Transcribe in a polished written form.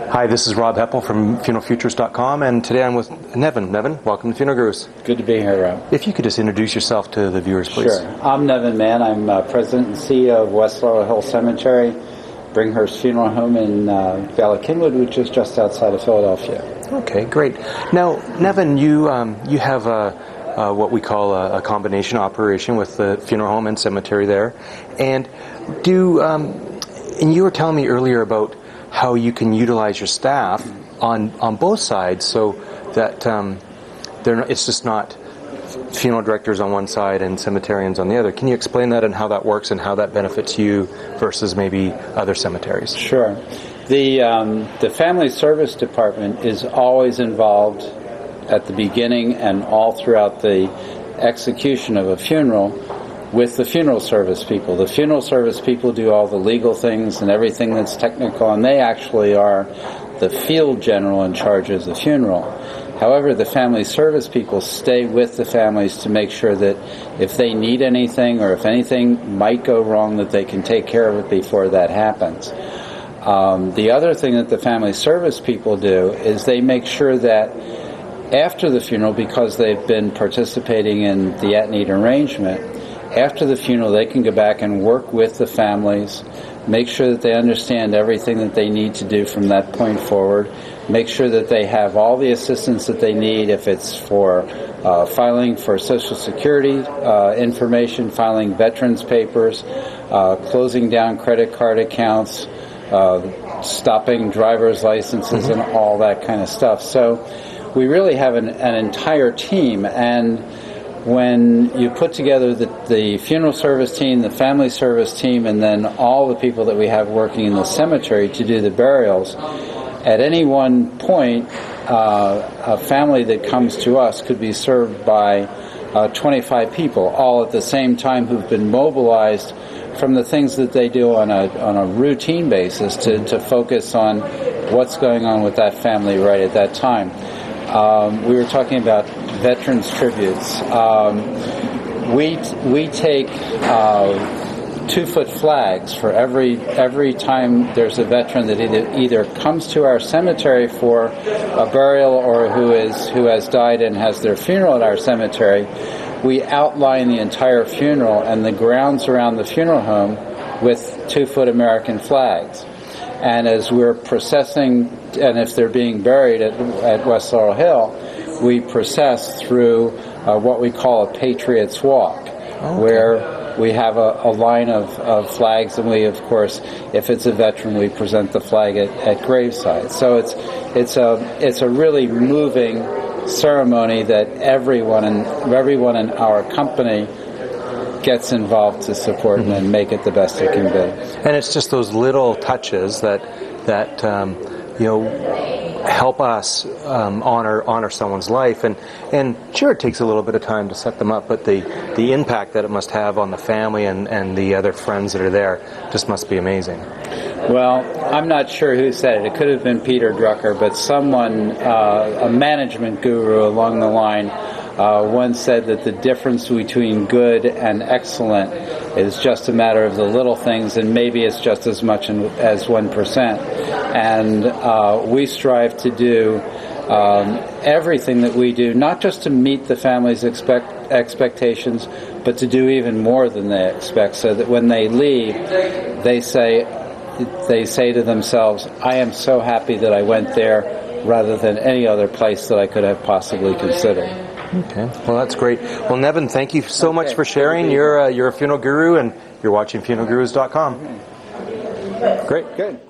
Hi, this is Rob Heppell from FuneralFuturist.com, and today I'm with Nevin. Nevin, welcome to Funeral Gurus. Good to be here, Rob. If you could just introduce yourself to the viewers, please. Sure. I'm Nevin, Mann. I'm President and CEO of West Laurel Cemetery, Bringhurst Funeral Home in Valley Kinwood, which is just outside of Philadelphia. Okay, great. Now, Nevin, you have what we call a combination operation with the funeral home and cemetery there, and you were telling me earlier about how you can utilize your staff on both sides, so that it's just not funeral directors on one side and cemeterians on the other. Can you explain that and how that works and how that benefits you versus maybe other cemeteries? Sure. The Family Service Department is always involved at the beginning and all throughout the execution of a funeral with the funeral service people. The funeral service people do all the legal things and everything that's technical, and they actually are the field general in charge of the funeral. However, the family service people stay with the families to make sure that if they need anything or if anything might go wrong, that they can take care of it before that happens. The other thing that the family service people do is they make sure that after the funeral, because they've been participating in the at-need arrangement, after the funeral, they can go back and work with the families, make sure that they understand everything that they need to do from that point forward, make sure that they have all the assistance that they need, if it's for filing for Social Security information, filing veterans papers, closing down credit card accounts, stopping driver's licenses, and all that kind of stuff. So we really have an entire team, and when you put together the funeral service team, the family service team, and then all the people that we have working in the cemetery to do the burials, at any one point, a family that comes to us could be served by 25 people, all at the same time, who've been mobilized from the things that they do on a routine basis to focus on what's going on with that family right at that time. We were talking about veterans tributes. We take 2-foot flags for every time there's a veteran that either comes to our cemetery for a burial or who has died and has their funeral at our cemetery. We outline the entire funeral and the grounds around the funeral home with 2-foot American flags. And as we're processing, and if they're being buried at West Laurel Hill, we process through what we call a Patriot's Walk, where we have a line of flags, and we, of course, if it's a veteran, we present the flag at graveside. So it's a really moving ceremony that everyone in our company gets involved to support and make it the best it can be. And it's just those little touches that help us honor someone's life, and sure, it takes a little bit of time to set them up, but the impact that it must have on the family and the other friends that are there just must be amazing. Well, I'm not sure who said it. It could have been Peter Drucker, but someone, a management guru along the line, once said that the difference between good and excellent is just a matter of the little things, and maybe it's just as much as 1%. And we strive to do everything that we do, not just to meet the family's expectations, but to do even more than they expect, so that when they leave, they say to themselves, I am so happy that I went there rather than any other place that I could have possibly considered. Okay, well, that's great. Well, Nevin, thank you so much for sharing. You're a funeral guru, and you're watching FuneralGurus.com. Great. Good.